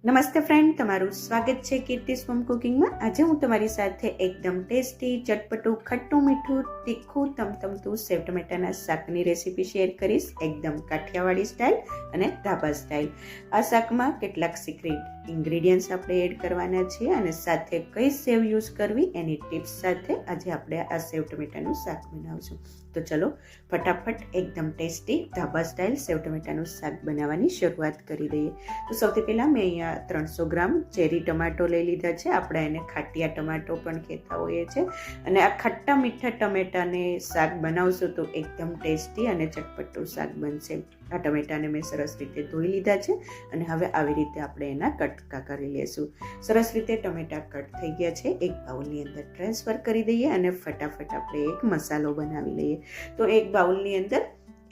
નમસ્તે ફ્રેન્ડ, તમારું સ્વાગત છે કીર્તિસ હોમ કુકિંગમાં. આજે હું તમારી સાથે એકદમ ટેસ્ટી, ચટપટું, ખટ્ટું મીઠું, તીખું, તમતમતું સેવ ટમેટાના શાકની રેસીપી શેર કરીશ. એકદમ કાઠિયાવાડી સ્ટાઇલ અને ધાબા સ્ટાઇલ. આ શાકમાં કેટલાક સિક્રેટ ઇન્ગ્રેડિયન્ટ્સ આપણે એડ કરવાના છીએ અને સાથે કઈ સેવ યુઝ કરવી એની ટિપ્સ સાથે આજે આપણે આ સેવ ટમેટાનું શાક બનાવશું. તો ચલો ફટાફટ એકદમ ટેસ્ટી ધાબા સ્ટાઇલ સેવ ટમેટાનું શાક બનાવવાની શરૂઆત કરી દઈએ. તો સૌથી પહેલાં મેં અહીંયા 300 ગ્રામ ચેરી ટમાટો લઈ લીધા છે. આપણે એને ખાટિયા ટમાટો પણ કહેતા હોઈએ છીએ. અને આ ખટ્ટા મીઠા ટમેટાને શાક બનાવશું તો એકદમ ટેસ્ટી અને ચટપટું શાક બનશે. આ ટમેટાને મેં સરસ રીતે ધોઈ લીધા છે અને હવે આવી રીતે આપણે એના કટકા કરી લેશું. સરસ રીતે ટમેટા કટ થઈ ગયા છે. એક બાઉલની અંદર ટ્રાન્સફર કરી દઈએ અને ફટાફટ આપણે એક મસાલો બનાવી લઈએ. તો એક બાઉલની અંદર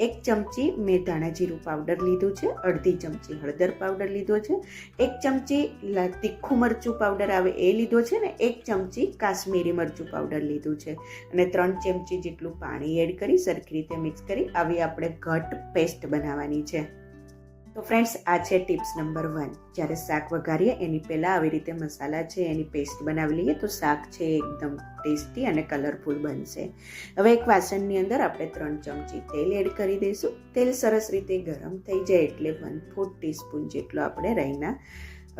1 ચમચી મેં ધાણા જીરું પાવડર લીધું છે, અડધી ચમચી હળદર પાવડર લીધો છે, 1 ચમચી તીખું મરચું પાવડર આવે એ લીધો છે ને 1 ચમચી કાશ્મીરી મરચું પાવડર લીધું છે અને 3 ચમચી જેટલું પાણી એડ કરી સરખી રીતે મિક્સ કરી આવી આપણે ઘટ પેસ્ટ બનાવવાની છે. તો ફ્રેન્ડ્સ, આ છે ટિપ્સ નંબર 1. જ્યારે શાક વઘારીએ એની પહેલાં આવી રીતે મસાલા છે એની પેસ્ટ બનાવી લઈએ તો શાક છે એકદમ ટેસ્ટી અને કલરફુલ બનશે. હવે એક વાસણની અંદર આપણે 3 ચમચી તેલ એડ કરી દઈશું. તેલ સરસ રીતે ગરમ થઈ જાય એટલે 1/4 ટીસ્પૂન જેટલો આપણે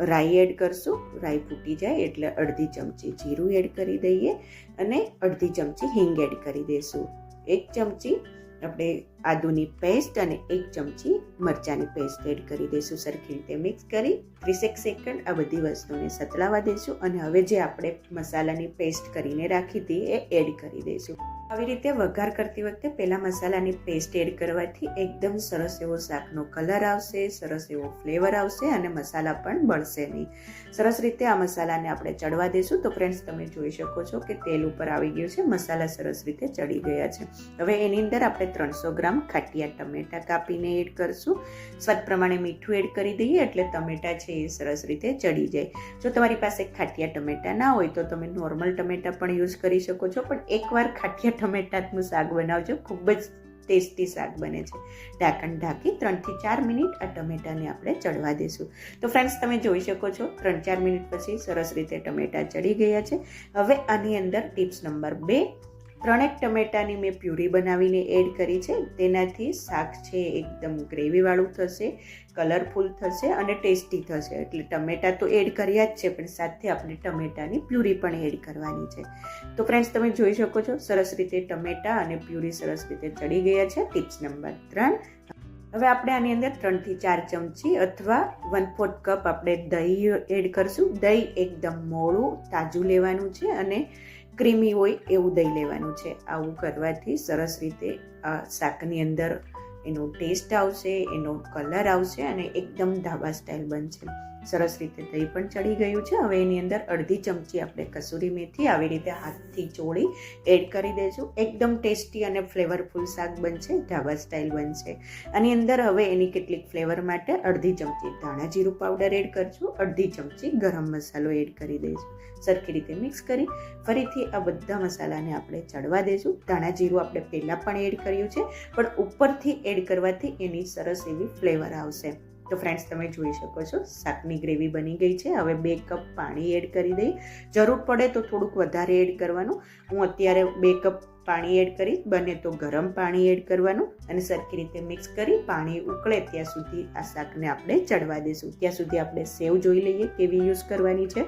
રાઈ એડ કરશું. રાઈ ફૂટી જાય એટલે અડધી ચમચી જીરું એડ કરી દઈએ અને અડધી ચમચી હિંગ એડ કરી દઈશું. 1 ચમચી આપણે આદુની પેસ્ટ અને 1 ચમચી મરચાંની પેસ્ટ એડ કરી દઈશું. સરખી રીતે મિક્સ કરી 30 સેકન્ડ આ બધી વસ્તુને સતળાવા દઈશું અને હવે જે આપણે મસાલાની પેસ્ટ કરીને રાખી હતી એ એડ કરી દઈશું. આવી રીતે વઘાર કરતી વખતે પહેલાં મસાલાની પેસ્ટ એડ કરવાથી એકદમ સરસ એવો શાકનો કલર આવશે, સરસ એવો ફ્લેવર આવશે અને મસાલા પણ બળશે નહીં. સરસ રીતે આ મસાલાને આપણે ચડવા દઈશું. તો ફ્રેન્ડ્સ, તમે જોઈ શકો છો કે તેલ ઉપર આવી ગયું છે, મસાલા સરસ રીતે ચડી ગયા છે. હવે એની અંદર આપણે 300 ગ્રામ ખાટિયા ટમેટા કાપીને એડ કરશું. સ્વાદ પ્રમાણે મીઠું એડ કરી દઈએ એટલે ટમેટા છે એ સરસ રીતે ચડી જાય. જો તમારી પાસે ખાટિયા ટમેટા ના હોય તો તમે નોર્મલ ટમેટા પણ યુઝ કરી શકો છો, પણ એકવાર ખાટિયા ટમેટાનું શાક બનાવજો, ખૂબ જ ટેસ્ટી શાક બને છે. ઢાંકણ ઢાંકી 3 થી 4 મિનિટ આ ટમેટાને આપણે ચડવા દઈશું. તો ફ્રેન્ડ્સ, તમે જોઈ શકો છો 3-4 મિનિટ પછી સરસ રીતે ટમેટા ચડી ગયા છે. હવે આની અંદર ટિપ્સ નંબર 2, 3 ટમેટાની મેં પ્યુરી બનાવીને એડ કરી છે. તેનાથી શાક છે એકદમ ગ્રેવીવાળું થશે, કલરફુલ થશે અને ટેસ્ટી થશે. એટલે ટમેટા તો એડ કર્યા જ છે પણ સાથે આપણે ટમેટાની પ્યુરી પણ એડ કરવાની છે. તો ફ્રેન્ડ્સ, તમે જોઈ શકો છો સરસ રીતે ટમેટા અને પ્યુરી સરસ રીતે ચડી ગયા છે. ટિપ્સ નંબર 3, હવે આપણે આની અંદર 3 થી 4 ચમચી અથવા 1/4 કપ આપણે દહીં એડ કરશું. દહીં એકદમ મોળું તાજું લેવાનું છે અને ક્રીમી હોય એવું દહીં લેવાનું છે. આવું કરવાથી સરસ રીતે આ શાકની અંદર એનો ટેસ્ટ આવશે, એનો કલર આવશે અને એકદમ ધાબા સ્ટાઇલ બનશે. સરસ રીતે દહીં પણ ચડી ગયું છે. હવે એની અંદર અડધી ચમચી આપણે કસૂરી મેથી આવી રીતે હાથથી ચોળી એડ કરી દઈશું. એકદમ ટેસ્ટી અને ફ્લેવરફુલ શાક બનશે, ધાબા સ્ટાઇલ બનશે. આની અંદર હવે એની કેટલીક ફ્લેવર માટે અડધી ચમચી ધાણા જીરું પાવડર એડ કરશું, અડધી ચમચી ગરમ મસાલો એડ કરી દઈશું. સરખી રીતે મિક્સ કરી ફરીથી આ બધા મસાલાને આપણે ચડવા દઈશું. ધાણા જીરું આપણે પહેલાં પણ એડ કર્યું છે પણ ઉપરથી એડ કરવાથી એની સરસ એવી ફ્લેવર આવશે. તો ફ્રેન્ડ્સ, તમે જોઈ શકો છો શાકની ગ્રેવી બની ગઈ છે. હવે 2 કપ પાણી એડ કરી દઈ. જરૂર પડે તો થોડુંક વધારે એડ કરવાનું. હું અત્યારે 2 કપ પાણી એડ કરી, બને તો ગરમ પાણી એડ કરવાનું અને સરખી રીતે મિક્સ કરી પાણી ઉકળે ત્યાં સુધી આ શાકને આપણે ચડવા દઈશું. ત્યાં સુધી આપણે સેવ જોઈ લઈએ કેવી યુઝ કરવાની છે.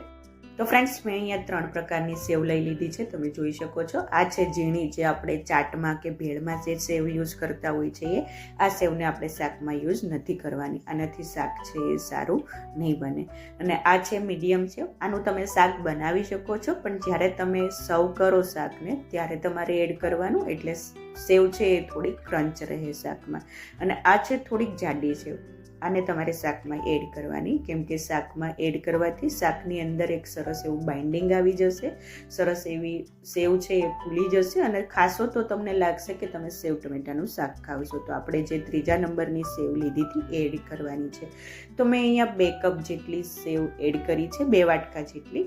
તો ફ્રેન્ડ્સ, મેં અહીંયા 3 પ્રકારની સેવ લઈ લીધી છે. તમે જોઈ શકો છો આ છે ઝીણી, જે આપણે ચાટમાં કે ભેળમાં જે સેવ યુઝ કરતા હોય છે આ સેવને આપણે શાકમાં યુઝ નથી કરવાની. આનાથી શાક છે એ સારું નહીં બને. અને આ છે મીડિયમ સેવ. આનું તમે શાક બનાવી શકો છો પણ જ્યારે તમે સર્વ કરો શાકને ત્યારે તમારે એડ કરવાનું, એટલે સેવ છે એ થોડીક ક્રંચ રહે શાકમાં. અને આ છે થોડીક જાડી સેવ. આને તમારે શાકમાં એડ કરવાની, કેમ કે શાકમાં એડ કરવાથી શાકની અંદર એક સરસ એવું બાઇન્ડિંગ આવી જશે, સરસ એવી સેવ છે એ ફૂલી જશે અને ખાસો તો તમને લાગશે કે તમે સેવ ટમેટાનું શાક ખાવ છો. તો આપણે જે 3જા નંબરની સેવ લીધી હતી એડ કરવાની છે. તો મેં અહીંયા 2 કપ જેટલી સેવ એડ કરી છે, 2 વાટકા જેટલી.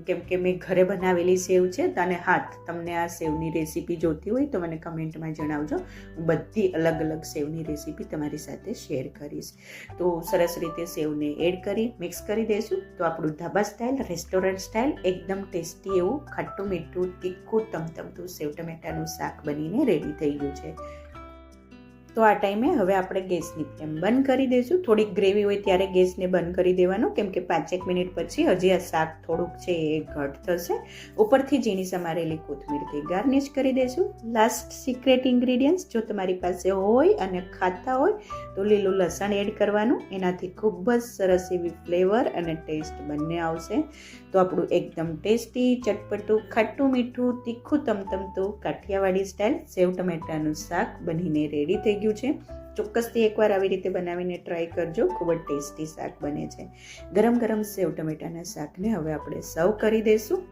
કેમ કે મેં ઘરે બનાવેલી સેવ છે. અને હા, તમને આ સેવની રેસીપી જોતી હોય તો મને કમેન્ટમાં જણાવજો. હું બધી અલગ અલગ સેવની રેસીપી તમારી સાથે શેર કરીશ. તો સરસ રીતે સેવને એડ કરી મિક્સ કરી દઈશું. તો આપણું ધાબા સ્ટાઇલ, રેસ્ટોરન્ટ સ્ટાઇલ એકદમ ટેસ્ટી એવું ખાટું મીઠું તીખું તમતમતું સેવ ટમેટાનું શાક બનીને રેડી થઈ ગયું છે. તો આ ટાઈમે હવે આપણે ગેસની ફ્લેમ બંધ કરી દઈશું. થોડીક ગ્રેવી હોય ત્યારે ગેસને બંધ કરી દેવાનો, કેમ કે 5 મિનિટ પછી હજી આ શાક થોડુંક છે એ ઘટ થશે. ઉપરથી ઝીણી સમારેલી કોથમીરથી ગાર્નિશ કરી દઈશું. લાસ્ટ સિક્રેટ ઇન્ગ્રીડિયન્ટ્સ જો તમારી પાસે હોય અને ખાતા હોય તો લીલું લસણ એડ કરવાનું. એનાથી ખૂબ જ સરસ એવી ફ્લેવર અને ટેસ્ટ બંને આવશે. તો આપણું એકદમ ટેસ્ટી, ચટપટું, ખાટું મીઠું, તીખું તમતમતું કાઠિયાવાડી સ્ટાઇલ સેવ ટમેટાનું શાક બનીને રેડી થઈ ગયું છે. ચોક્કસથી એકવાર આવી રીતે બનાવીને ટ્રાય કરજો. ખૂબ જ ટેસ્ટી શાક બને છે. ગરમ ગરમ સેવ ટમેટાના શાકને હવે આપણે સર્વ કરી દઈશું.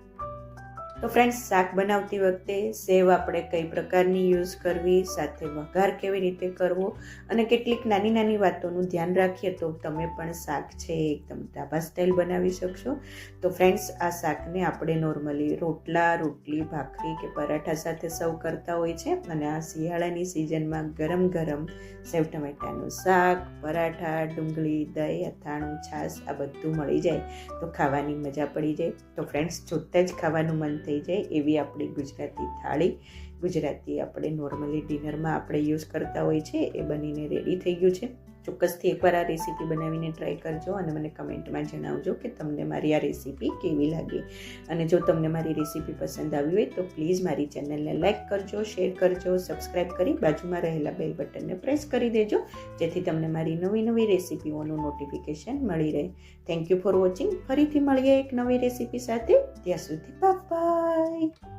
તો ફ્રેન્ડ્સ, શાક બનાવતી વખતે સેવ આપણે કઈ પ્રકારની યુઝ કરવી, સાથે વઘાર કેવી રીતે કરવો અને કેટલીક નાની નાની વાતોનું ધ્યાન રાખીએ તો તમે પણ શાક છે એકદમ ધાબા સ્ટાઇલ બનાવી શકશો. તો ફ્રેન્ડ્સ, આ શાકને આપણે નોર્મલી રોટલા, રોટલી, ભાખરી કે પરાઠા સાથે સર્વ કરતા હોય છે. અને આ શિયાળાની સિઝનમાં ગરમ ગરમ સેવ ટમેટાનું શાક, પરાઠા, ડુંગળી, દહીં, અથાણું, છાશ આ બધું મળી જાય તો ખાવાની મજા પડી જાય. તો ફ્રેન્ડ્સ, જોતાં જ ખાવાનું મન થઈ જાય એવી આપણી ગુજરાતી થાળી, ગુજરાતી આપણે નોર્મલી ડિનરમાં આપણે યુઝ કરતા હોય છે એ બનીને રેડી થઈ ગયું છે. ચોક્કસથી એકવાર આ રેસીપી બનાવીને ટ્રાય કરજો અને મને કમેન્ટમાં જણાવજો કે તમને મારી આ રેસીપી કેવી લાગી. અને જો તમને મારી રેસીપી પસંદ આવી હોય તો પ્લીઝ મારી ચેનલને લાઇક કરજો, શેર કરજો, સબસ્ક્રાઈબ કરી બાજુમાં રહેલા બેલ બટનને પ્રેસ કરી દેજો, જેથી તમને મારી નવી નવી રેસીપીઓનું નોટિફિકેશન મળી રહે. Thank you for watching. ફરીથી મળીએ એક નવી રેસીપી સાથે. ત્યાં સુધી બાય બાય.